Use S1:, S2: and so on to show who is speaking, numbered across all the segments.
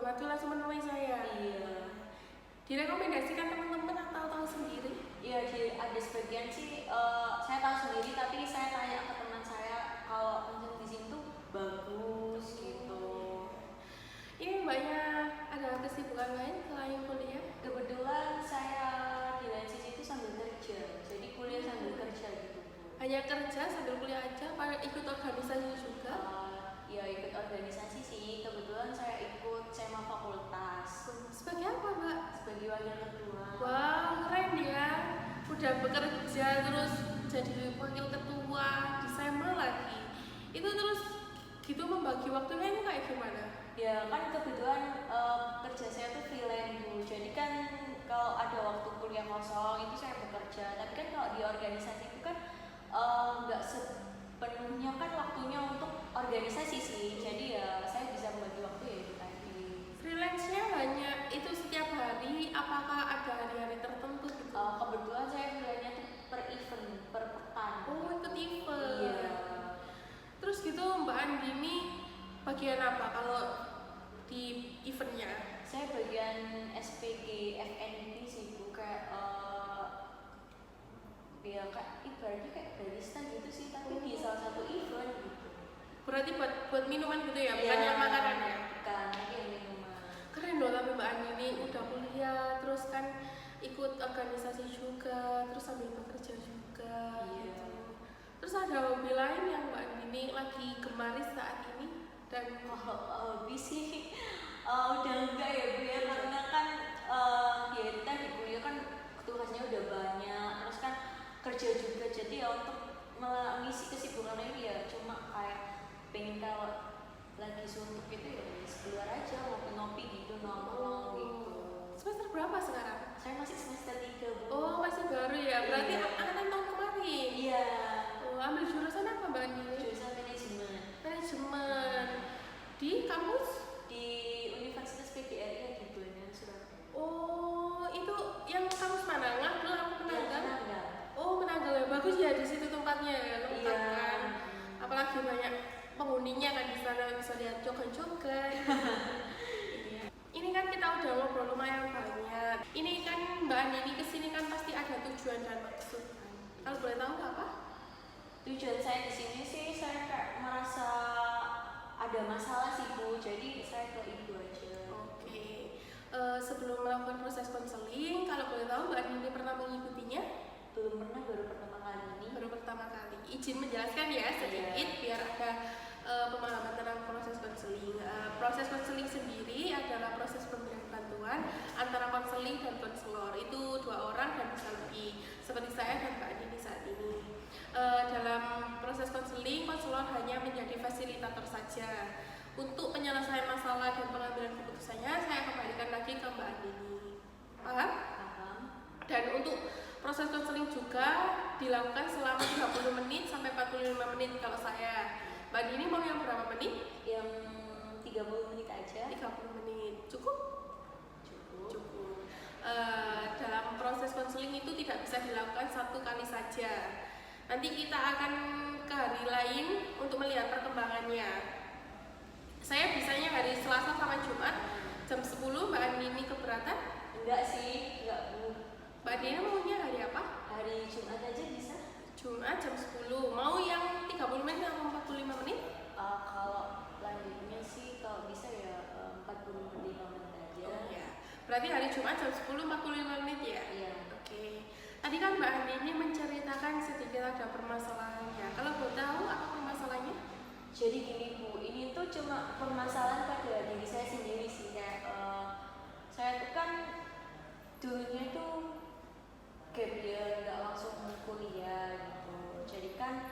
S1: kebetulan menemui saya.
S2: Iya.
S1: Direkomendasikan teman-teman atau tahu sendiri?
S2: Iya, ada sebagian sih saya tahu sendiri, tapi saya tanya ke teman saya kalau konser di sini tuh bagus gitu.
S1: Ini mbaknya ada kesibukan lain selain kuliah?
S2: Kebetulan saya di Lensis itu sambil kerja, jadi kuliah sambil kerja gitu.
S1: Hanya kerja sambil kuliah aja, apa ikut organisasi juga?
S2: Ya ikut organisasi sih, kebetulan saya ikut SEMA fakultas.
S1: Sebagai apa mbak?
S2: Sebagai wakil ketua.
S1: Wah keren ya, udah bekerja terus jadi wakil ketua di SEMA lagi. Itu terus gitu membagi waktunya ini kayak gimana?
S2: Ya kan kebetulan kerja saya tuh freelance Bu, jadi kan kalau ada waktu kuliah kosong itu saya bekerja, tapi kan kalau di organisasi itu kan nggak sepenuhnya kan waktunya untuk organisasi sih, jadi ya saya bisa membagi waktu ya itu tadi.
S1: Freelance-nya hanya itu setiap hari, apakah ada hari-hari tertentu gitu?
S2: Kebetulan saya freelance-nya tuh per event, per pekan.
S1: Oh ikut event.
S2: Iya.
S1: Terus gitu Mbak Andi ini bagian apa kalau di eventnya?
S2: Saya bagian SPG FNB sih Bu, kayak ya kayak ibaratnya kayak barista gitu sih, tapi di salah satu event gitu.
S1: Berarti buat minuman gitu ya, bukan yang makanan ya?
S2: Bukan, tapi yang minuman.
S1: Keren dong, tapi Mbak Andi ini udah kuliah, terus kan ikut organisasi juga, terus sambil bekerja juga.
S2: Iya.
S1: Gitu. Terus ada hobi lain yang Mbak Andi ini lagi gemari saat ini? Dan
S2: hobi sih udah enggak ya Bu ya, karena kan ya kita di kuliah kan tugasnya udah banyak, terus kan kerja juga, jadi ya untuk mengisi kesibukan ini ya cuma kayak pengen kalau lagi suntuk gitu ya keluar aja ngopi-ngopi gitu, nongkrong gitu.
S1: Semester berapa sekarang?
S2: Saya masih semester 3 Bu.
S1: Oh masih baru ya, berarti
S2: Iya.
S1: angkatan tahun kemarin?
S2: Iya.
S1: Oh, ambil jurusan apa Mbak Andi?
S2: Jurusan manajemen.
S1: Manajemen. Di kampus?
S2: Di Universitas PGRI di Buana, Surabaya.
S1: Oh itu yang kampus mana? Ngagel apa Penanggal?
S2: Penanggal.
S1: Oh Penanggal ya, bagus ya di situ tempatnya ya, lengkap
S2: Iya.
S1: kan? Apalagi banyak penghuninya kan di sana, bisa lihat joget-joget. Ini kan kita udah ngobrol lumayan banyak. Ini kan Mbak Andi ini kesini kan pasti ada tujuan dan maksud. Kalau boleh tahu apa?
S2: Tujuan saya di sini sih saya kayak merasa ada masalah sih Bu, jadi saya ke ibu aja.
S1: Oke. Sebelum melakukan proses konseling, kalau boleh tahu Mbak Andi ini pernah mengikutinya?
S2: Belum pernah, baru pertama kali ini.
S1: Baru pertama kali. Izin menjelaskan ya sedikit biar ada pemahaman tentang proses konseling. Proses konseling sendiri adalah proses pemberian bantuan antara konseling dan konselor. Itu dua orang dan bisa lebih, seperti saya dan Mbak Andi saat ini. Dalam proses konseling, konselor hanya menjadi fasilitator saja. Untuk penyelesaian masalah dan pengambilan keputusannya, saya kembalikan lagi ke Mbak Andi. Paham?
S2: Paham.
S1: Dan untuk proses konseling juga dilakukan selama 30 menit sampai 45 menit kalau saya. Mbak Andi ini mau yang berapa menit?
S2: Yang 30 menit aja.
S1: 30 menit. Cukup?
S2: Cukup.
S1: Dalam proses konseling itu tidak bisa dilakukan satu kali saja. Nanti kita akan ke hari lain untuk melihat perkembangannya. Saya bisanya hari Selasa sama Jumat jam 10. Mbak Andi ini keberatan?
S2: Enggak sih, enggak Bu.
S1: Mbak Andi maunya hari apa?
S2: Hari Jumat aja bisa.
S1: Jumat jam 10. Mau yang 30 menit atau 45 menit?
S2: Kalau lanjutnya sih kalau bisa ya 45 menit aja.
S1: Oh ya. Berarti hari Jumat jam 10 45 menit ya?
S2: Iya.
S1: Oke. Tadi kan Mbak Andi ini menceritakan sedikit ada permasalahannya. Kalau boleh tahu apa permasalahannya?
S2: Jadi gini Bu, ini tuh cuma permasalahan pada diri saya sendiri sih, kayak saya tuh kan dulunya tuh gap year, nggak langsung kuliah gitu. Jadi kan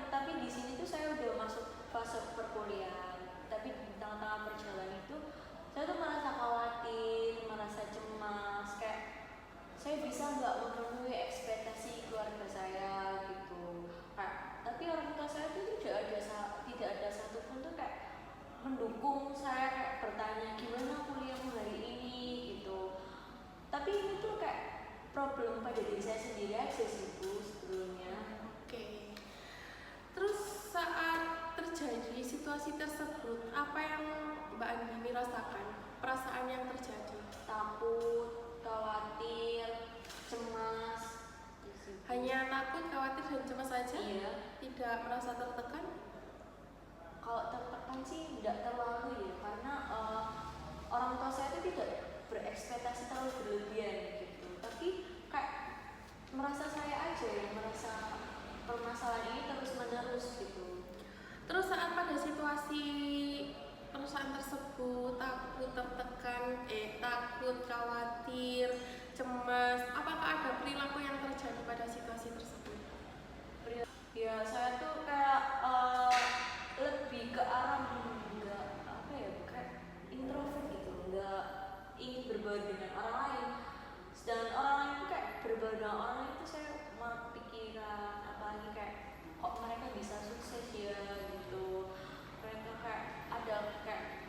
S2: tapi di sini tuh saya udah masuk fase perkuliahan. Tapi di tengah-tengah perjalanan itu saya tuh merasa khawatir, merasa cemas, kayak saya bisa nggak memenuhi ekspektasi keluarga saya gitu. Tapi orang tua saya tuh tidak ada satupun tuh kayak mendukung saya, kayak bertanya gimana kuliahmu hari ini gitu. Tapi ini tuh kayak problem pada diri saya sendiri aja sih Bu sebelumnya.
S1: Oke. Terus saat terjadi situasi tersebut, apa yang Mbak Andini rasakan, perasaan yang terjadi?
S2: Takut, khawatir, cemas.
S1: Hanya takut, khawatir, dan cemas saja?
S2: Iya.
S1: Tidak merasa tertekan?
S2: Kalau tertekan sih tidak terlalu ya, karena orang tua saya itu tidak berekspektasi terlalu berlebihan gitu. Tapi kayak merasa saya aja yang merasa permasalahan ini terus menerus gitu.
S1: Terus saat pada situasi perasaan tersebut, takut, tertekan, takut, khawatir, cemas, apakah ada perilaku yang terjadi pada situasi tersebut?
S2: Ya saya tuh kayak lebih ke arah enggak apa ya, kayak introvert gitu, enggak ingin berbaur dengan orang lain. Dan orang lain tuh kayak berbaur dengan orang lain itu saya malah pikiran, apalagi kayak kok mereka bisa sukses ya gitu. Mereka kayak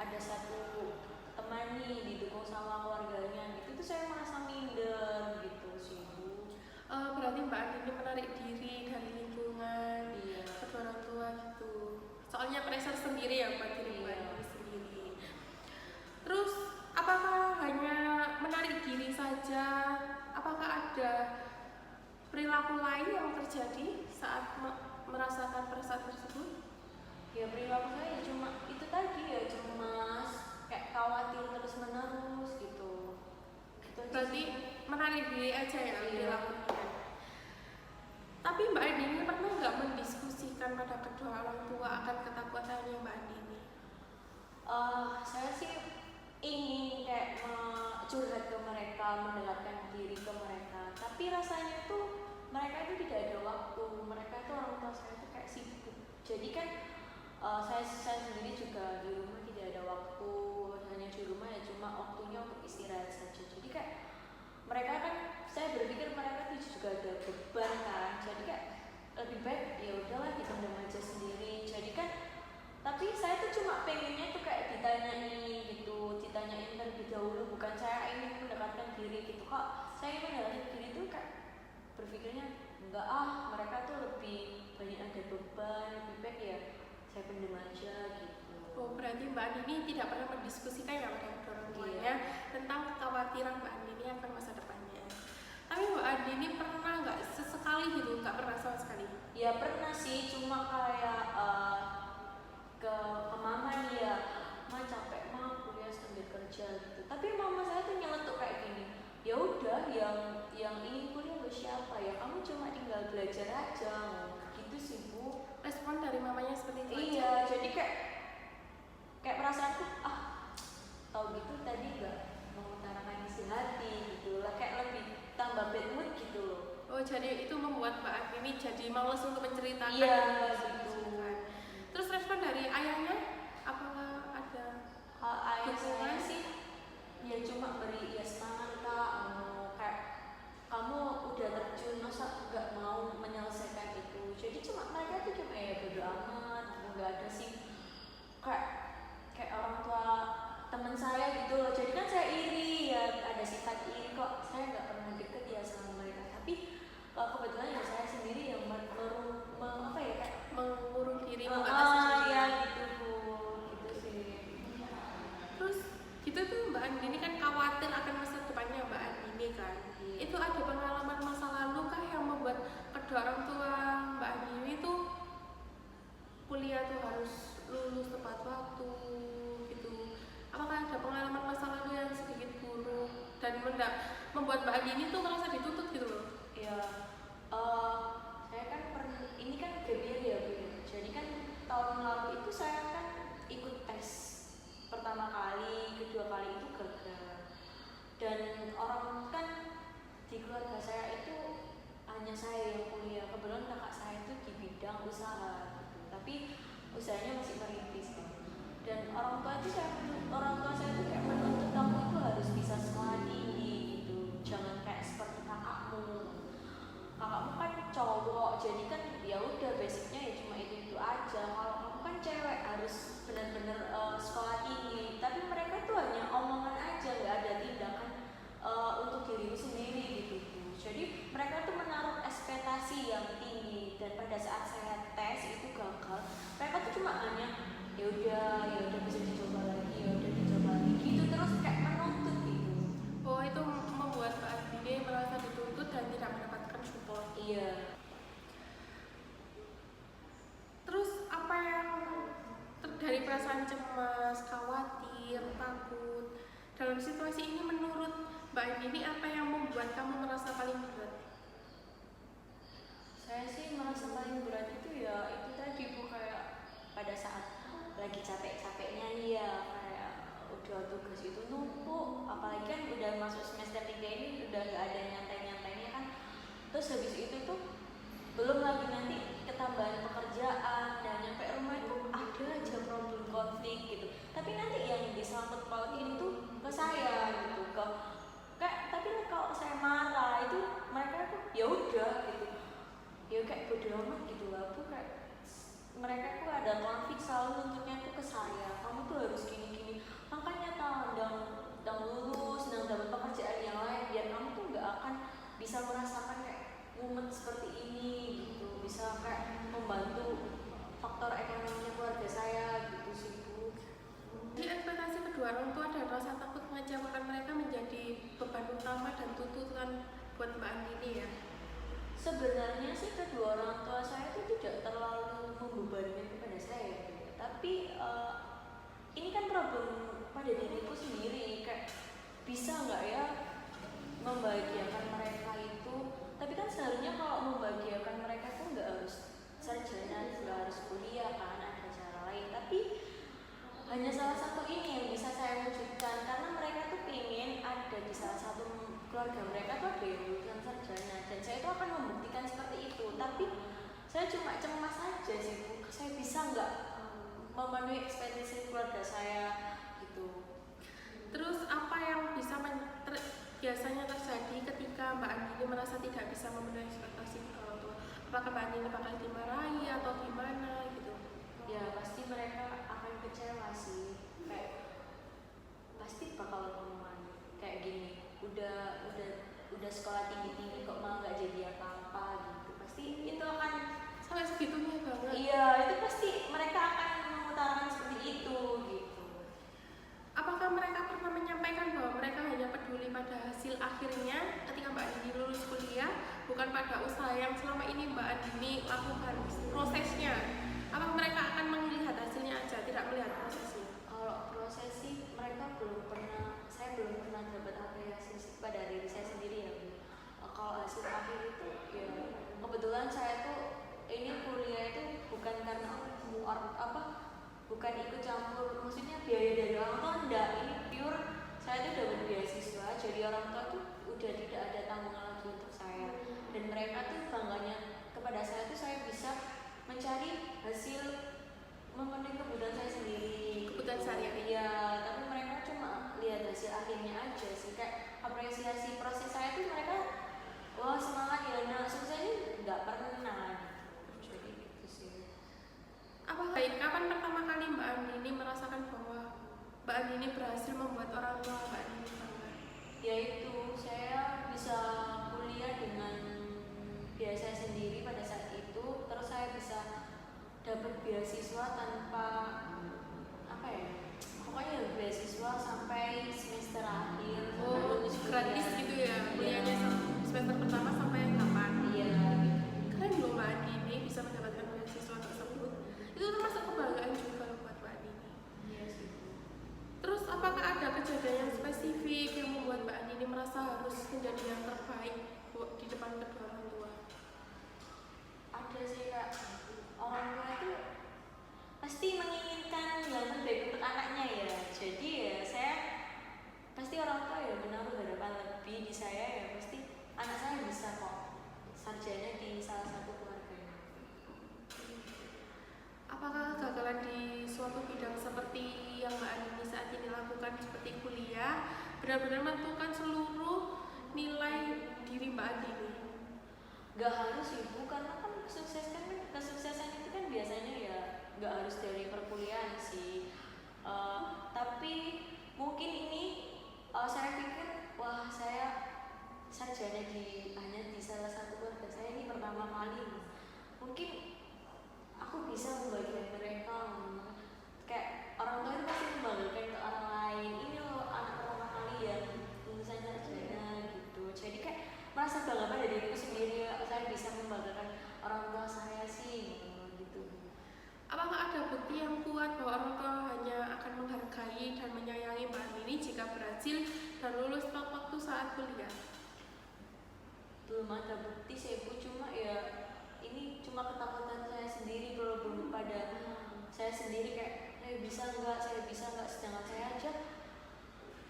S2: ada satu teman nih didukung sama keluarganya gitu, itu saya merasa minder gitu sih Bu.
S1: Berarti Mbak Andini menarik diri dari lingkungan,
S2: Iya.
S1: kedua orang tua gitu. Soalnya pressure sendiri ya buat diri Mbak
S2: Iya.
S1: Andini sendiri. Terus apakah hanya menarik diri saja? Apakah ada perilaku lain yang terjadi saat merasakan perasaan tersebut?
S2: Ya perilaku saya ya cuma itu tadi ya, cemas, kayak khawatir terus menerus gitu. Gitu aja
S1: Berarti
S2: sih.
S1: menarik diri aja ya
S2: Iya.
S1: perilakunya. Tapi Mbak Andini pernah nggak mendiskusikan pada kedua orang tua akan ketakutannya Mbak Andini?
S2: Saya sih ingin kayak curhat ke mereka, mendekatkan diri ke mereka. Tapi rasanya tuh mereka itu tidak ada waktu. Mereka itu orang tua saya itu kayak sibuk. Jadi kan saya sendiri juga di rumah tidak ada waktu. Hanya di rumah ya cuma waktunya untuk istirahat saja. Jadi kayak mereka kan, saya berpikir mereka itu juga ada beban kan. Jadi kayak lebih baik ya udahlah dipendam aja sendiri. Jadi kan tapi saya tuh cuma pengennya tuh kayak ditanyain gitu, ditanyain terlebih dahulu, bukan saya ingin mendekatkan diri gitu. Kok saya ingin mendekatkan diri tuh kayak berpikirnya enggak mereka tuh lebih banyak ada beban, lebih baik ya saya pendem aja gitu.
S1: Oh, berarti Mbak Andini tidak pernah mendiskusikan ya pada kedua orang tuanya tentang kekhawatiran Mbak Andini akan masa depannya. Tapi Mbak Andini pernah nggak sesekali gitu, nggak pernah sama sekali?
S2: Ya pernah sih, cuma kayak ke mama nih ya, ma capek ma kuliah sambil kerja gitu. Tapi mama saya tuh nyeletuk kayak gini, ya udah yang ingin kuliah lo siapa ya, kamu cuma tinggal belajar aja gitu sih Bu.
S1: Respon dari mamanya seperti itu
S2: Iya,
S1: aja?
S2: jadi kayak perasaanku tahu gitu tadi nggak mengutarakan isi hati gitu lah, kayak lebih tambah bad mood gitu loh.
S1: Oh, jadi itu membuat Mbak Andini jadi malas untuk menceritakan.
S2: Iya,
S1: gitu. Terus respon dari ayahnya, apakah ada?
S2: Ayah saya
S1: Dukungan?
S2: sih ya cuma beri ya semangat kak, kayak kamu udah terjun masa nggak mau menyelesaikan itu. Jadi cuma mereka tuh cuma ya bodo amat, nggak ada sih kayak orang tua teman saya gitu loh. Jadi kan saya iri ya, ada sifat iri, kok saya nggak pernah deket ya sama mereka. Tapi kebetulan ya saya sendiri yang apa ya kayak
S1: Mengurung diri, membatasi diri.
S2: ya gitu Bu, gitu sih.
S1: Terus gitu tuh Mbak Andini kan khawatir akan masa depannya Mbak Andini kan.
S2: Iya.
S1: Itu ada pengalaman masa lalu kah yang membuat kedua orang tua Mbak Andini tuh kuliah tuh harus lulus tepat waktu gitu? Apakah ada pengalaman masa lalu yang sedikit buruk dan membuat Mbak Andini tuh merasa dituntut gitu loh?
S2: Ya, saya kan ini kan gap year ya Bu. Jadi kan tahun lalu itu saya kan ikut tes pertama kali, kedua kali itu gagal. Dan orang kan di keluarga saya itu hanya saya yang kuliah. Kebetulan kakak saya itu di bidang usaha gitu. Tapi usahanya masih merintis gitu. Dan orang tua saya itu kayak menuntut kamu itu harus bisa sekolah tinggi gitu. Jangan kayak seperti kakakmu kan cowok, jadi kan ya udah basicnya ya cuma itu aja. Kalau kamu kan cewek harus benar-benar sekolah tinggi. Tapi mereka tuh hanya omongan aja, nggak ada tindakan untuk dirimu sendiri gitu. Jadi mereka tuh menaruh ekspektasi yang tinggi, dan pada saat saya tes itu gagal, mereka tuh cuma hanya ya udah bisa dicoba lagi, ya Iya.
S1: Terus apa yang dari perasaan cemas, khawatir, takut dalam situasi ini menurut Mbak Andini apa yang membuat kamu merasa paling berat?
S2: Saya sih merasa paling berat itu ya itu tadi Bu, kayak pada saat lagi capek-capeknya nih ya, kayak udah tugas itu numpuk, apalagi kan udah masuk semester 3 ini udah gak ada nyantai-nyantainya kan. Terus habis itu tuh belum lagi nanti ketambahan pekerjaan dan nyampe rumah itu ada aja problem konflik gitu. Tapi nanti yang disangkut pautin itu ke saya gitu, ke kayak tapi kalau saya marah itu mereka tuh ya udah gitu, ya kayak bodo amat gitu lah Bu, kayak mereka tuh ada konflik selalu nuntutnya tuh ke saya, kamu tuh harus gini-gini, makanya dang lulus dan dapat pekerjaan yang lain biar kamu tuh nggak akan bisa merasakan kayak momen seperti ini gitu, bisa kayak membantu faktor ekonominya keluarga saya gitu sih Bu.
S1: Di ekspektasi kedua orang tua dan rasa takut mengecewakan mereka menjadi beban utama dan tuntutan buat Mbak Andini ya?
S2: Sebenarnya sih kedua orang tua saya itu tidak terlalu membebankan kepada saya gitu. Tapi ini kan problem pada diriku sendiri, kayak bisa nggak ya membahagiakan mereka itu. Tapi kan seharusnya kalau membahagiakan mereka itu nggak harus sarjana, nggak harus kuliah kan, ada cara lain. Tapi hanya salah satu ini yang bisa saya wujudkan, karena mereka tuh pengen ada di salah satu keluarga mereka tuh ada yang lulusan sarjana, dan saya itu akan membuktikan seperti itu. Tapi saya cuma cemas aja sih Bu, saya bisa nggak memenuhi ekspektasi keluarga saya gitu.
S1: Terus apa yang bisa biasanya terjadi ketika Mbak Andini merasa tidak bisa memenuhi ekspektasi orang tua? Apakah Mbak Andini bakal dimarahi atau gimana gitu?
S2: Ya pasti mereka akan kecewa sih, kayak pasti bakal ngomongan kayak gini, udah sekolah tinggi kok malah nggak jadi apa-apa gitu, pasti itu akan
S1: Sampai segitunya banget.
S2: iya, itu pasti mereka akan mengutarakan seperti itu gitu.
S1: Apakah mereka pernah menyampaikan bahwa mereka hanya peduli pada hasil akhirnya ketika Mbak Andini lulus kuliah, bukan pada usaha yang selama ini Mbak Andini lakukan prosesnya? Apakah mereka akan melihat hasilnya aja, tidak melihat prosesnya?
S2: Kalau proses sih mereka belum pernah, saya belum pernah dapat apresiasi pada diri saya sendiri ya Bu. Kalau hasil akhir itu ya kebetulan saya tuh ini kuliah itu bukan karena bukan ikut campur, maksudnya biaya dari orang tua enggak, ini pure saya tuh dapat beasiswa, jadi orang tua tuh udah tidak ada tanggungan lagi untuk saya, dan mereka tuh bangganya kepada saya tuh saya bisa mencari hasil memenuhi kebutuhan saya sendiri,
S1: Kebutuhan sehari-hari.
S2: ya. Tapi mereka cuma lihat hasil akhirnya aja sih, kayak apresiasi proses saya tuh mereka wah semangat ya, nah suksesnya nggak pernah gitu. Jadi gitu sih.
S1: Kapan pertama kali Mbak Andini merasakan bahwa Mbak Andini berhasil membuat orang tua Mbak Andini bangga?
S2: Yaitu saya bisa kuliah dengan biaya saya sendiri pada saat itu, terus saya bisa dapat beasiswa tanpa apa ya, pokoknya beasiswa sampai semester akhir.
S1: Oh, gratis gitu ya kuliahnya semester pertama sampai 8.
S2: Iya.
S1: Keren loh Mbak Andini bisa mendapatkan beasiswa tersebut. Itu termasuk kebanggaan juga loh buat Mbak Andini.
S2: Iya sih.
S1: Terus apakah ada kejadian yang spesifik yang membuat Mbak Andini merasa harus menjadi yang terbaik di depan kedua orang tua?
S2: Ada sih Kak, orang tua itu pasti menginginkan yang terbaik untuk anaknya ya. Jadi ya saya pasti orang tua ya menaruh harapan lebih di saya, ya pasti anak saya bisa kok sarjana di salah satu keluarga.
S1: Apakah kegagalan di suatu bidang seperti yang Mbak Andini saat ini lakukan seperti kuliah benar-benar menentukan seluruh nilai diri Mbak Andini?
S2: Gak harus Ibu, karena kan kesuksesan itu kan biasanya ya gak harus dari perkuliahan sih. Tapi mungkin ini saya pikir wah saya sarjana hanya di salah satu keluarga saya ini pertama kali, mungkin aku bisa membagikan mereka, kayak orang tua itu pasti membanggakan ke orang lain, ini loh anak pertama kali yang lulusan sarjana gitu. Jadi kayak merasa bangga pada diriku sendiri, saya bisa membanggakan orang tua saya sih gitu.
S1: Apakah ada bukti yang kuat bahwa orang tua hanya akan menghargai dan menyayangi Mbak Andini jika berhasil dan lulus tepat waktu saat kuliah?
S2: Belum ada bukti sih Bu, cuma ya ini cuma ketakutan saya sendiri, belum pada saya sendiri kayak saya bisa nggak, sedangkan saya aja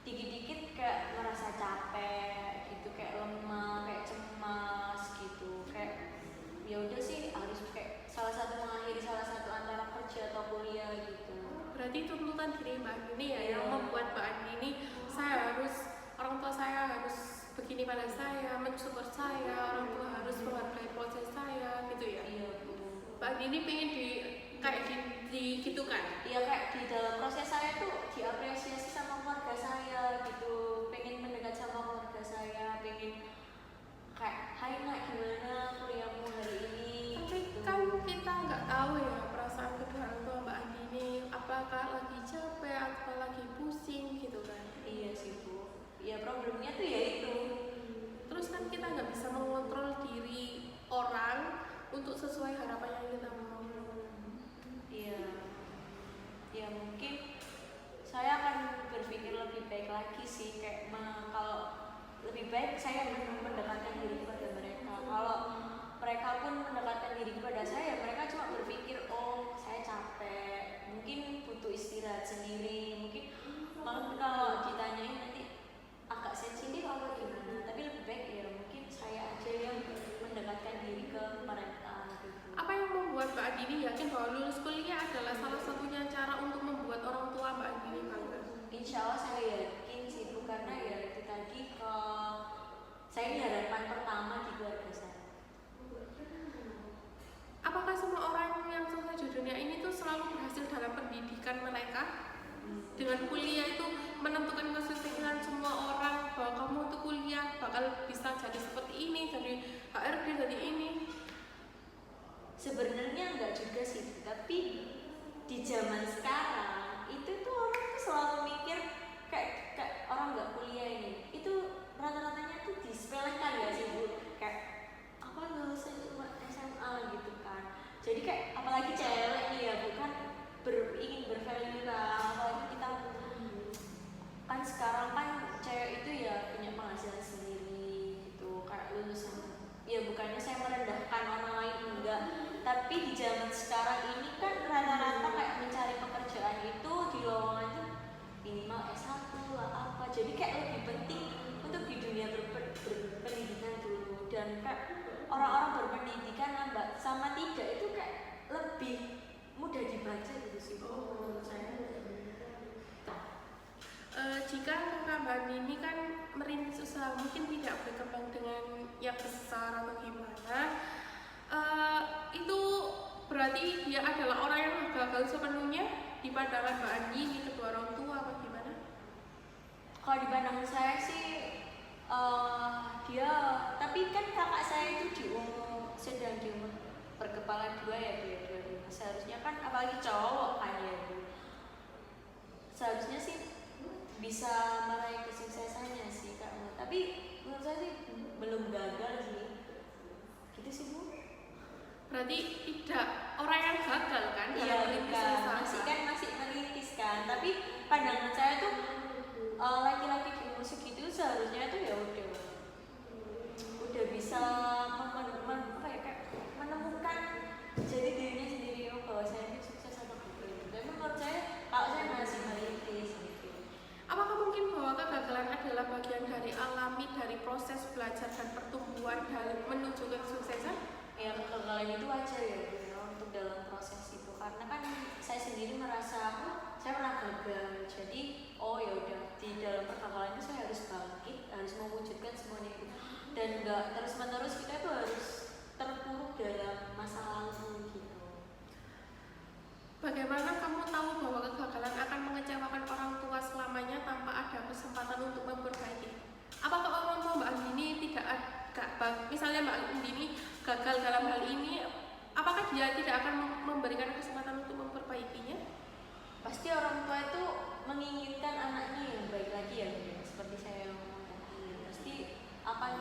S2: dikit-dikit kayak merasa capek gitu, kayak lemah, kayak cemas gitu, kayak ya udah sih harus kayak salah satu mengakhiri salah satu antara kerja atau kuliah gitu.
S1: Berarti tuntutan diri Mbak Andini ya,
S2: Iya.
S1: yang membuat Mbak Andini, orang tua saya harus begini pada saya, mensupport saya, orang tua harus menghargai proses saya gitu ya.
S2: Iya Bu.
S1: Mbak Andini pengen digitukan.
S2: Iya, kayak di dalam proses saya tuh diapresiasi sama keluarga saya gitu, pengen mendekat sama keluarga saya, pengen kayak hai nak gimana kuliahmu hari ini.
S1: Tapi
S2: gitu.
S1: kan kita nggak tahu ya perasaan kedua orang tua Mbak Andini, apakah lagi capek atau lagi pusing gitu kan.
S2: Iya sih Bu, ya problemnya tuh ya itu.
S1: Terus kan kita nggak bisa mengontrol diri orang untuk sesuai harapan yang kita mau.
S2: Iya, ya mungkin saya akan berpikir lebih baik lagi sih, kayak kalau lebih baik saya mendekatkan diri kepada mereka. Kalau mereka pun mendekatkan diri kepada saya, mereka cuma berpikir oh saya capek, mungkin butuh istirahat sendiri, mungkin malah kalau ditanyain nanti agak sensitif apa gimana. Tapi lebih baik ya mungkin saya aja yang mendekatkan diri ke mereka gitu.
S1: Apa yang membuat Mbak Andini yakin bahwa lulus kuliah adalah salah satunya cara untuk membuat orang tua Mbak Andini bangga?
S2: Insya Allah saya yakin sih Bu, karena ya itu tadi saya ini harapan pertama di keluarga saya.
S1: Apakah semua orang yang sukses di dunia ini tuh selalu berhasil dalam pendidikan mereka? Dengan kuliah itu menentukan kesuksesan semua orang, bahwa kamu tuh kuliah bakal bisa jadi seperti ini, jadi HRD, jadi ini.
S2: Sebenarnya enggak juga sih, tapi di zaman sekarang itu tuh orang tuh selalu mikir kayak orang nggak kuliah ini, itu rata-ratanya tuh disepelekan ya sih Bu, kayak apa lulusnya cuma SMA gitu kan. Jadi kayak apalagi cewek nih ya bukan ingin bervalue lah, apalagi kita kan sekarang kan cewek itu ya punya penghasilan sendiri gitu, kayak lulusan ya bukannya saya merendahkan orang lain enggak, tapi di zaman sekarang ini kan rata-rata kayak mencari pekerjaan itu di lowongan itu minimal S1 lah apa, jadi kayak lebih penting untuk di dunia berpendidikan dulu, dan kayak orang-orang berpendidikan lambat sama tidak itu kayak lebih mudah dibaca gitu sih menurut saya.
S1: Jika kakak Mbak Andini kan merintis usaha, mungkin tidak berkembang dengan yang besar atau gimana, itu berarti dia adalah orang yang gagal sepenuhnya di pandangan Mbak Andini, kedua orang tua apa gimana?
S2: Kalau di pandangan saya sih dia, tapi kan kakak saya itu sedang di umur berkepala dua ya Bu, seharusnya kan apalagi cowok kan ya Bu, seharusnya sih bisa meraih kesuksesannya sih Kak. Tapi menurut saya sih belum gagal sih gitu sih Bu.
S1: Berarti tidak orang yang gagal kan?
S2: Iya bukan, masih merintis kan, tapi pandangan saya tuh laki-laki di umur segitu seharusnya tuh ya udah bisa menemukan jadi dirinya sendiri, bahwa saya ini sukses atau bukan. Tapi menurut saya kalau saya masih merintis gitu.
S1: Apakah mungkin bahwa kegagalan adalah bagian dari alami dari proses belajar dan pertumbuhan dalam menuju kesuksesan?
S2: Ya kegagalan itu wajar ya Bu, ya, untuk dalam proses itu, karena kan saya sendiri merasa saya pernah gagal, jadi oh ya udah di dalam kegagalan itu saya harus bangkit, harus mewujudkan semuanya itu, dan nggak terus-menerus kita itu harus terpuruk dalam masa lalu gitu.
S1: Bagaimana kamu tahu bahwa kegagalan akan mengecewakan orang tua selamanya tanpa ada kesempatan untuk memperbaiki? Apakah orang tua Mbak Andini misalnya Mbak Andini gagal dalam hal ini, apakah dia tidak akan memberikan kesempatan untuk memperbaikinya?
S2: Pasti orang tua itu menginginkan anaknya yang baik lagi ya, seperti saya ngomong tadi. Pasti akan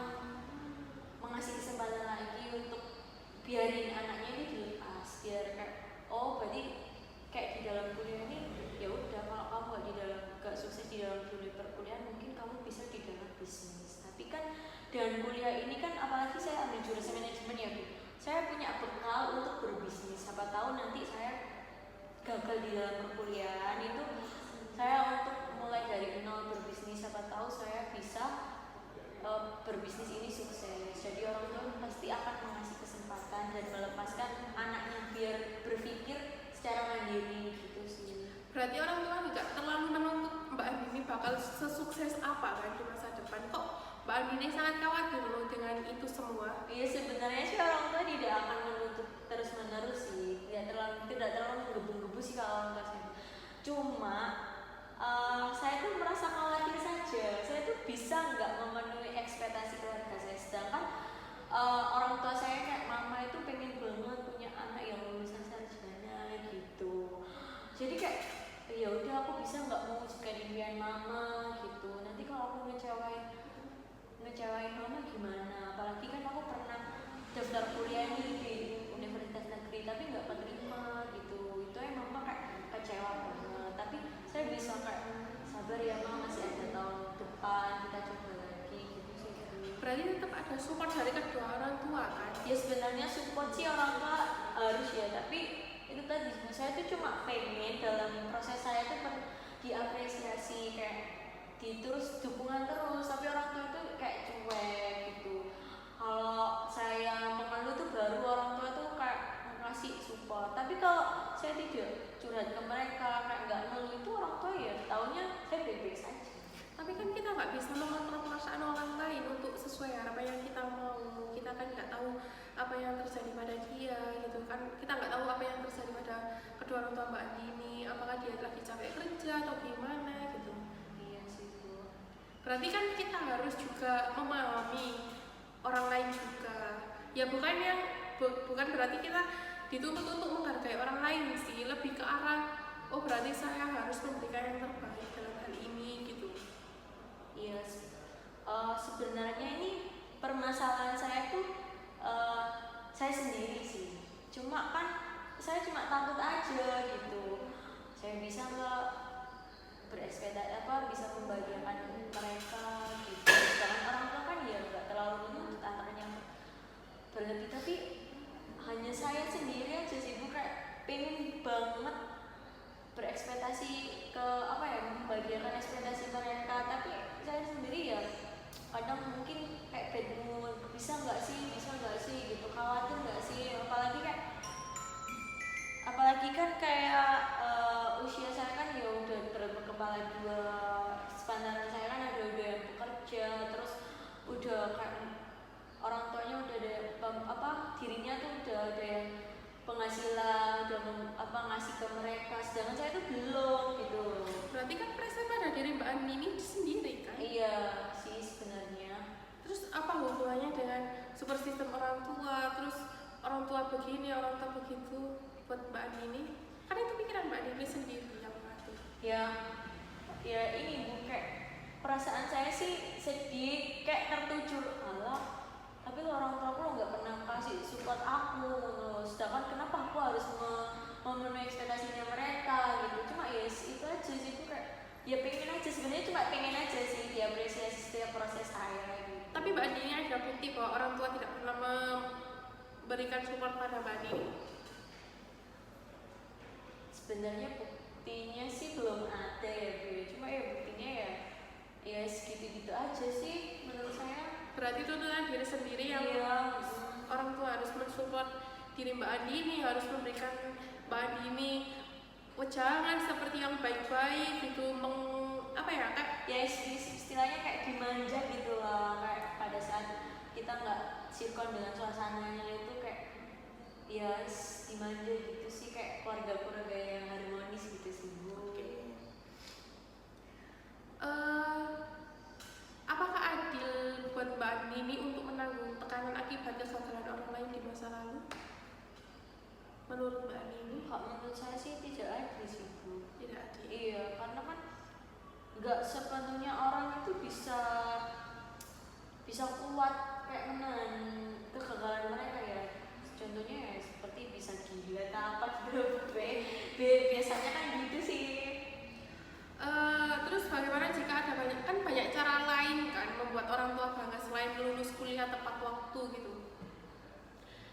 S2: ngasih kesempatan lagi untuk biarin anaknya ini dilepas, biar kayak oh berarti kayak di dalam kuliah ini ya udah, kalau kamu gak sukses di dalam dunia perkuliahan, mungkin kamu bisa di dalam bisnis. Tapi kan dan kuliah ini kan, apalagi saya ambil jurusan manajemen ya Bu, saya punya bekal untuk berbisnis. Siapa tahu nanti saya gagal di dalam perkuliahan itu, saya untuk mulai dari nol berbisnis, siapa tahu saya bisa berbisnis ini sukses. Jadi orang tua pasti akan mengasih kesempatan dan melepaskan anaknya biar berpikir secara mandiri gitu sih.
S1: Berarti orang tua nggak terlalu menuntut Mbak Andini bakal sesukses apa kan di masa depan. Kok Mbak Andini sangat khawatir loh dengan itu semua?
S2: Iya, sebenarnya sih orang tua tidak akan menuntut terus menerus sih, tidak terlalu menggebu-gebu sih kalau orang tua saya. Cuma saya tuh merasa khawatir saja, saya tuh bisa nggak memenuhi ekspektasi keluarga saya. Sedangkan orang tua saya kayak mama itu pengen banget punya anak yang lulusan sarjana gitu. Jadi kayak ya udah, aku bisa nggak mewujudkan impian mama gitu. Nanti kalau aku ngecewain mama gimana? Apalagi kan aku pernah daftar kuliah nih di universitas negeri tapi nggak keterima gitu. Itu emang mama kayak kecewa banget. Tapi saya bisa kayak sabar ya mama, masih ada tahun depan, kita coba lagi gitu sih.
S1: Berarti tetap ada support dari kedua orang tua kan?
S2: Ya sebenarnya support sih orang tua harus ya, tapi itu tadi saya tuh cuma pengen dalam proses saya tuh diapresiasi, kayak terus dukungan terus, tapi orang tua tuh kayak cuek gitu. Kalau saya mengeluh tuh baru orang tua tuh kayak ngasih support, tapi kalau saya tidak curhat ke mereka kayak nggak ngeluh, itu orang tua ya taunya saya baik-baik saja.
S1: Tapi kan kita nggak bisa mengontrol perasaan orang lain untuk sesuai apa yang kita mau. Kita kan nggak tahu apa yang terjadi pada dia gitu kan. Kita nggak tahu apa yang terjadi pada kedua orang tua Mbak Andini. Apakah dia lagi capek kerja atau gimana gitu.
S2: Iya sih Bu.
S1: Berarti kan kita harus juga memahami orang lain juga. Ya bukan berarti kita dituntut untuk menghargai orang lain sih. Lebih ke arah oh berarti saya harus memberikan yang terbaik dalam hal ini gitu.
S2: Iya, sebenarnya ini permasalahan saya tuh saya sendiri sih. Cuma kan saya cuma takut aja gitu. Saya bisa nggak berekspektasi bisa membahagiakan mereka gitu. Sedangkan orang tua kan ya nggak terlalu menuntut anaknya berlebih, tapi hanya saya sendiri aja sih Bu, kayak pengen banget berekspektasi ke membahagiakan ekspektasi mereka, tapi saya sendiri ya kadang mungkin kayak bad mood, bisa nggak sih gitu, khawatir nggak sih, apalagi kan kayak usia saya kan ya udah berkepala dua, sepantaran saya kan ada udah yang bekerja, terus udah kayak orang tuanya udah ada dirinya tuh udah ada yang penghasilan, udah ngasih ke mereka, sedangkan saya tuh belum gitu.
S1: Berarti kan pressure pada diri Mbak Andini sendiri kan?
S2: Iya sih sebenarnya.
S1: Terus apa hubungannya dengan super sistem orang tua, terus orang tua begini, orang tua begitu buat Mbak Andini? Kan itu pikiran Mbak Andini sendiri yang mengatur.
S2: Ya ini Bu, kayak perasaan saya sih sedih, kayak tertuju Allah, tapi orang tua aku nggak pernah kasih support aku, sedangkan kenapa aku harus memenuhi ekspektasinya mereka gitu. Cuma ya itu aja sih, itu kayak ya pengen aja, sebenarnya cuma pengen aja sih diapresiasi setiap proses saya gitu.
S1: Tapi Mbak Andini ada bukti bahwa orang tua tidak pernah memberikan support pada Mbak Andini?
S2: Sebenarnya buktinya sih belum ada ya Bu, cuma ya buktinya ya segitu-gitu aja sih menurut saya.
S1: Berarti tuntutan diri sendiri yang orang tua harus mensupport diri Mbak Andini, harus memberikan Mbak Andini wejangan seperti yang baik-baik gitu, kayak
S2: ya istilahnya kayak dimanja gitu lah, kayak pada saat kita nggak sinkron dengan suasananya itu kayak ya dimanja gitu sih, kayak keluarga yang harmonis gitu sih Bu.
S1: Apakah adil buat Mbak Andini untuk menanggung tekanan akibat kegagalan orang lain di masa lalu? Menurut Mbak Andini?
S2: Kalau menurut saya sih tidak adil sih Bu.
S1: Tidak adil.
S2: Iya, karena kan nggak sepenuhnya orang itu bisa kuat kayak menahan contohnya ya seperti bisa gila apa biasanya kan gitu sih.
S1: Terus bagaimana jika ada banyak cara lain kan membuat orang tua bangga selain lulus kuliah tepat waktu gitu?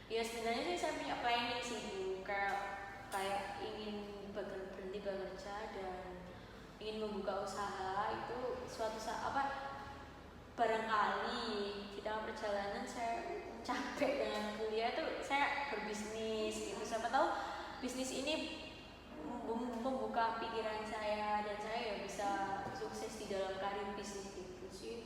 S2: Ya sebenarnya sih saya punya planning sih Bu, kayak ingin berhenti bekerja dan ingin membuka usaha itu suatu saat barangkali di dalam perjalanan saya capek dengan kuliah itu saya berbisnis gitu, siapa tahu bisnis ini membuka pikiran saya dan saya ya bisa sukses di dalam karir bisnis gitu sih.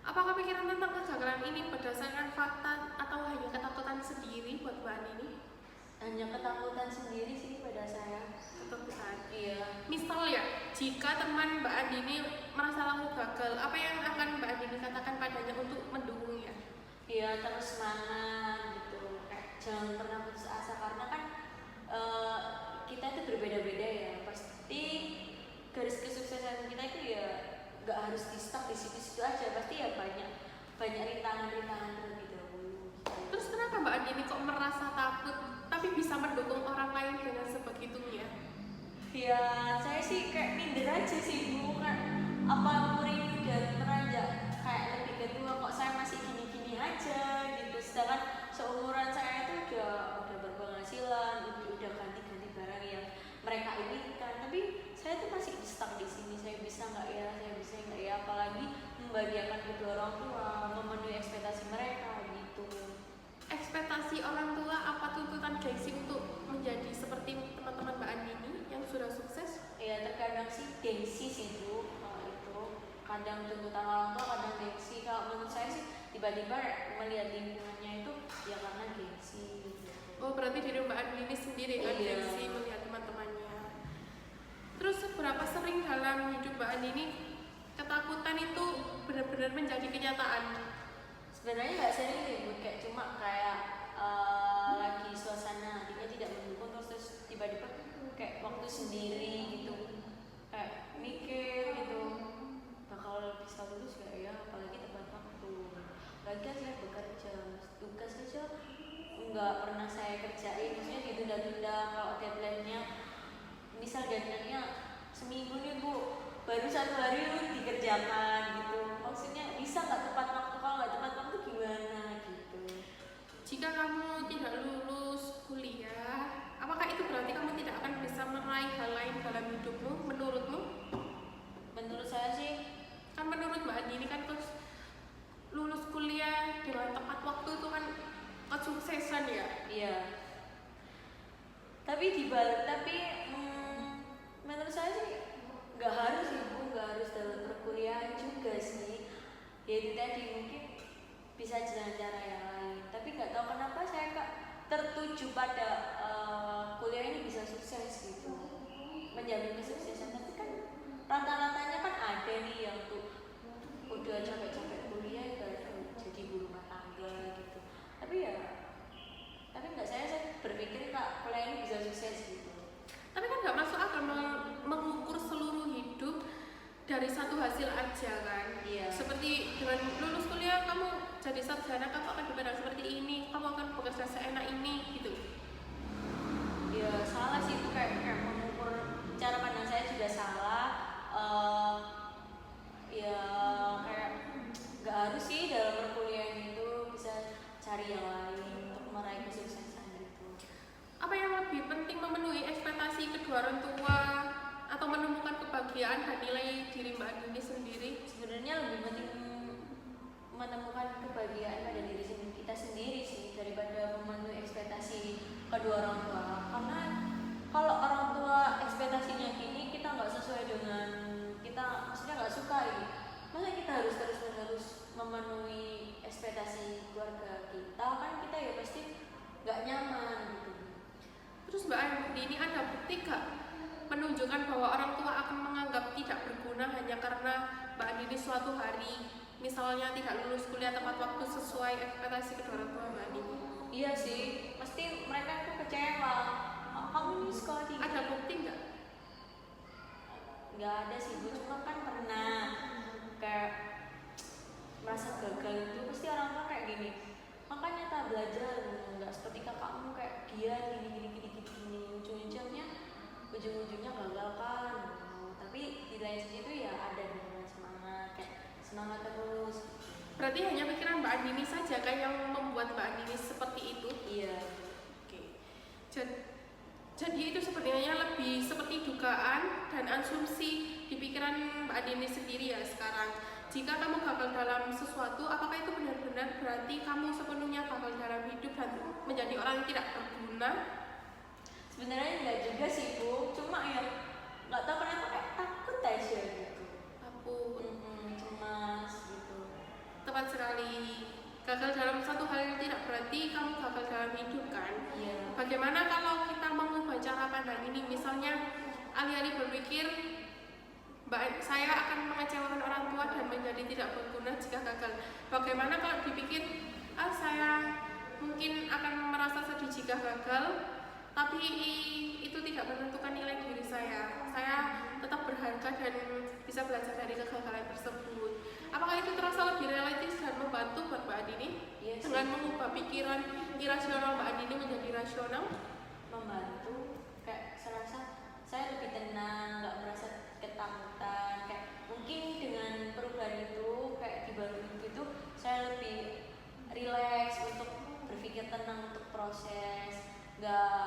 S1: Apakah pikiran tentang kegagalan ini berdasarkan fakta atau hanya ketakutan sendiri buat Mbak Andini?
S2: Hanya ketakutan sendiri sih pada saya.
S1: Ketakutan.
S2: Iya.
S1: Misal ya, jika teman Mbak Andini merasa lalu gagal, apa yang akan Mbak Andini katakan padanya untuk mendukungnya?
S2: Iya, terus semangat gitu. Kayak jangan pernah putus asa karena kan kita itu berbeda-beda ya. Pasti garis kesuksesan kita itu ya nggak harus di stuck di situ-situ aja, pasti ya banyak rintangan-rintangan terlebih dahulu.
S1: Terus kenapa Mbak Andini kok merasa takut tapi bisa mendukung orang lain dengan sebegitunya?
S2: Ya saya sih kayak minder aja sih Bu, kan apa umur ini udah beranjak kayak lebih kedua kok saya masih gini-gini aja gitu, sedangkan seumuran saya itu udah berpenghasilan, udah ganti-ganti barang yang mereka inginkan, tapi saya tuh masih stuck di sini. Saya bisa nggak ya, apalagi membahagiakan kedua orang tua, memenuhi ekspektasi mereka gitu.
S1: Ekspektasi orang tua apa tuntutan gengsi untuk menjadi seperti teman-teman Mbak Andini yang sudah sukses?
S2: Ya terkadang sih gengsi sih Bu, itu kadang tuntutan orang tua, kadang gengsi. Kalau menurut saya sih tiba-tiba melihat lingkungannya itu ya karena gengsi gitu.
S1: Oh berarti diri Mbak Andini sendiri kan gengsi melihat teman-temannya. Terus seberapa sering dalam hidup Mbak Andini ketakutan itu benar-benar menjadi kenyataan?
S2: Sebenarnya nggak sering sih Bu, kayak lagi suasana hatinya tidak mendukung, terus tiba-tiba kayak waktu sendiri gitu, kayak mikir gitu bakal bisa lulus gak ya, apalagi tepat waktu. Lagi saya bekerja, tugas kerja nggak pernah saya kerjain, maksudnya ditunda-tunda. Kalau deadline-nya misal deadline-nya seminggu nih Bu, baru 1 hari dikerjakan gitu, maksudnya bisa nggak tepat waktu, kalau nggak tepat waktu gimana gitu.
S1: Jika kamu tidak lulus kuliah, apakah itu berarti kamu tidak akan bisa meraih hal lain dalam hidupmu menurutmu?
S2: Menurut saya sih,
S1: Kan menurut Mbak Andini kan terus lulus kuliah dengan tepat waktu itu kan kesuksesan ya?
S2: iya. Tapi menurut saya sih nggak harus sih Bu, nggak harus dalam perkuliahan juga sih. Ya itu tadi, mungkin bisa jalan cara yang lain. Tapi nggak tahu kenapa saya tertuju pada kuliah ini bisa sukses gitu, menjamin kesuksesan. Tapi kan rata-ratanya kan ada nih yang tuh udah capek-capek kuliah jadi ibu rumah tangga gitu. Tapi nggak, saya berpikir kuliah ini bisa sukses gitu.
S1: Tapi kan nggak masuk akal mengukur seluruh hidup dari satu hasil aja kan?
S2: Iya.
S1: Seperti dengan lulus kuliah kamu jadi sarjana, kamu akan dipandang seperti ini, kamu akan bekerja seenak ini gitu.
S2: Ya salah sih itu, kayak mengukur, cara pandang saya juga salah. Ya kayak nggak harus sih dalam perkuliahan itu, bisa cari yang lain untuk meraih kesuksesan gitu.
S1: Apa yang lebih penting, memenuhi ekspektasi kedua orang tua atau menemukan kebahagiaan dan nilai diri Mbak Andini sendiri?
S2: Sebenarnya lebih penting menemukan kebahagiaan pada diri kita sendiri sih, daripada memenuhi ekspektasi kedua orang tua. Karena kalau orang tua ekspektasinya gini, kita nggak sesuai dengan kita, maksudnya nggak suka ini, masa kita harus terus-menerus memenuhi ekspektasi keluarga kita, kan kita ya pasti nggak nyaman gitu.
S1: Terus Mbak Andini ada bukti gak menunjukkan bahwa orang tua akan menganggap tidak berguna hanya karena Mbak Andini suatu hari misalnya tidak lulus kuliah tepat waktu sesuai ekspektasi kedua orang tua Mbak Andini?
S2: Iya sih, pasti mereka tuh kecewa. Kamu ini sekolah tinggi.
S1: Ada bukti nggak?
S2: Nggak ada sih Bu, cuma kan pernah kayak merasa gagal itu pasti orang tua kayak gini, makanya tak belajar, nggak semangat terus.
S1: Berarti hanya pikiran Mbak Andini saja kan yang membuat Mbak Andini seperti itu?
S2: Iya.
S1: Oke. Jadi itu sebenarnya lebih seperti dugaan dan asumsi di pikiran Mbak Andini sendiri ya sekarang. Jika kamu gagal dalam sesuatu, apakah itu benar-benar berarti kamu sepenuhnya gagal dalam hidup dan menjadi orang yang tidak berguna?
S2: Sebenarnya enggak juga sih Bu, cuma ya nggak tahu kenapa kayak takut aja gitu.
S1: Takut.
S2: Cemas gitu.
S1: Tepat sekali. Gagal dalam satu hal yang tidak berarti kamu gagal dalam hidup kan?
S2: Iya.
S1: Bagaimana kalau kita mengubah cara pandang ini? Misalnya alih-alih berpikir saya akan mengecewakan orang tua dan menjadi tidak berguna jika gagal. Bagaimana kalau dipikir, saya mungkin akan merasa sedih jika gagal, tapi itu tidak menentukan nilai diri saya. Saya tetap berharga dan bisa belajar dari kegagalan tersebut. Apakah itu terasa lebih realistis dan membantu buat Mbak Andini?
S2: Yes,
S1: dengan mengubah pikiran irasional Mbak Andini menjadi rasional?
S2: Membantu. Kayak serasa saya lebih tenang, nggak merasa ketakutan. Kayak mungkin dengan perubahan itu, kayak dibantu itu, saya lebih rileks untuk berpikir tenang untuk proses. Nggak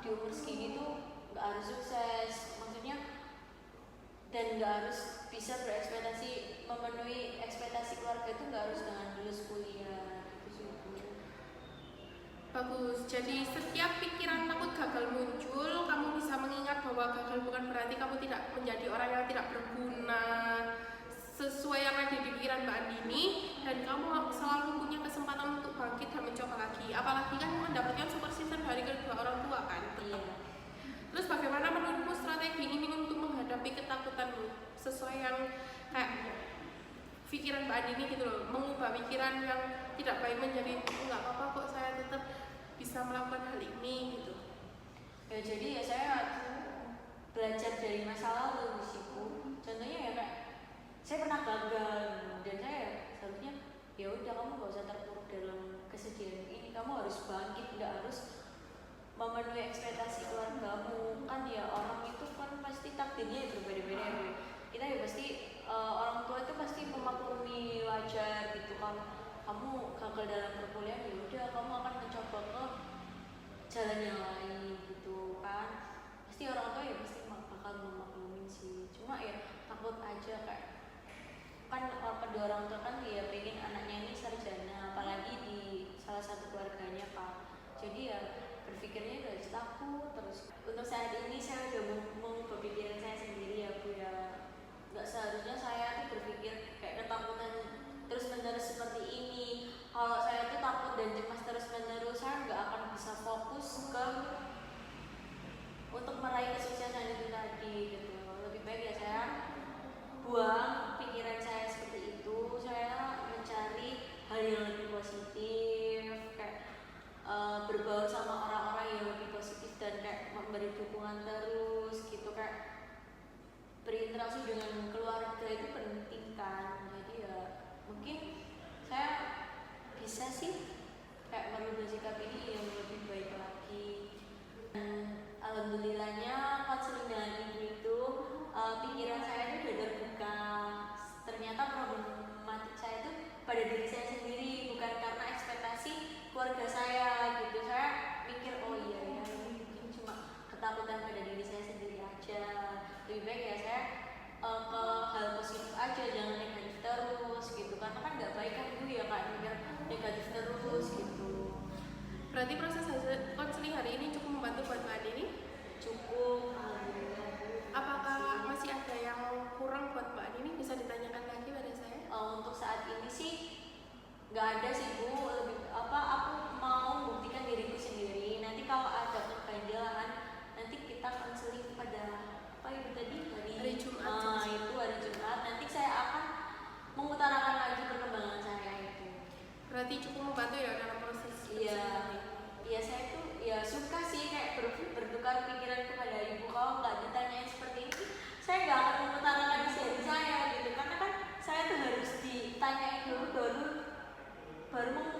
S2: di umur segini tuh nggak harus sukses, maksudnya, dan nggak harus bisa berekspektasi memenuhi ekspektasi keluarga itu nggak harus dengan lulus kuliah gitu sih.
S1: Bagus, jadi setiap pikiran takut gagal muncul, kamu bisa mengingat bahwa gagal bukan berarti kamu tidak menjadi orang yang tidak berguna sesuai yang ada di pikiran Mbak Andini, dan kamu selalu punya kesempatan untuk bangkit dan mencoba lagi. Apalagi kan mendapatkan support system dari kedua orang tua kan.
S2: Iya.
S1: Terus bagaimana menurutmu strategi ini untuk menghadapi ketakutanmu sesuai yang kayak pikiran Mbak Andini gitu loh, mengubah pikiran yang tidak baik menjadi nggak apa-apa kok, saya tetap bisa melakukan hal ini gitu.
S2: Ya jadi ya saya belajar dari masa lalu di situ. Contohnya ya kayak saya pernah gagal dan saya seharusnya ya udah kamu gak usah terpuruk dalam kesedihan ini, kamu harus bangkit, nggak harus memenuhi ekspektasi keluargamu. Kan ya orang itu kan pasti takdirnya berbeda-beda ya. Kita ya pasti orang tua itu pasti memaklumi, wajar gitu kan. Kamu gagal dalam perkuliahan ya udah kamu akan mencoba ke jalan yang lain gitu kan. Pasti orang tua ya pasti bakal memaklumin sih. Cuma ya takut aja kayak kan kedua orang tua kan dia pengen anaknya ini sarjana, apalagi di salah satu keluarganya kan. Jadi ya berpikirnya udah takut terus. Untuk saat ini saya udah mau berpikiran saya sendiri ya Bu ya. Nggak seharusnya saya tuh berpikir kayak ketakutan terus menerus seperti ini. Kalau saya tuh takut dan cemas terus menerus, saya nggak akan bisa fokus ke untuk meraih kesuksesan itu tadi gitu. Lebih baik ya saya buang pikiran saya seperti itu, saya mencari hal yang lebih positif, kayak berbaur sama orang-orang yang lebih positif dan kayak memberi dukungan terus gitu, kayak berinteraksi dengan keluarga itu penting kan. Jadi ya mungkin saya bisa sih kayak merubah sikap ini yang lebih baik lagi. Dan alhamdulillahnya konseling dengan ibu itu pikiran saya itu udah terbuka. Ternyata problematik saya itu pada diri saya sendiri, bukan karena ekspektasi keluarga saya gitu. Saya mikir oh iya ya ini mungkin cuma ketakutan pada diri saya sendiri aja. Lebih baik ya saya ke hal positif aja, jangan negatif terus gitu, karena kan nggak baik kan Bu ya Kak mikir negatif terus gitu.
S1: Berarti proses konseling hari ini cukup membantu buat Mbak Andini?
S2: Cukup.
S1: Apakah masih ada yang kurang buat Mbak Andini? Bisa ditanyakan lagi pada saya?
S2: Untuk saat ini sih nggak ada sih Bu. Lebih aku mau membuktikan diriku sendiri. Nanti kalau ada keganjalan nanti kita konseling pada apa itu tadi
S1: hari Jumat.
S2: Itu hari Jumat. Nanti saya akan mengutarakan lagi perkembangan saya itu.
S1: Berarti cukup membantu ya dalam proses.
S2: Iya saya tuh ya suka sih kayak bertukar pikiran kepada ibu. Kalau nggak ditanyain seperti ini, saya nggak akan mengutarakan isi hati saya gitu. Karena kan saya tuh harus ditanyain dulu baru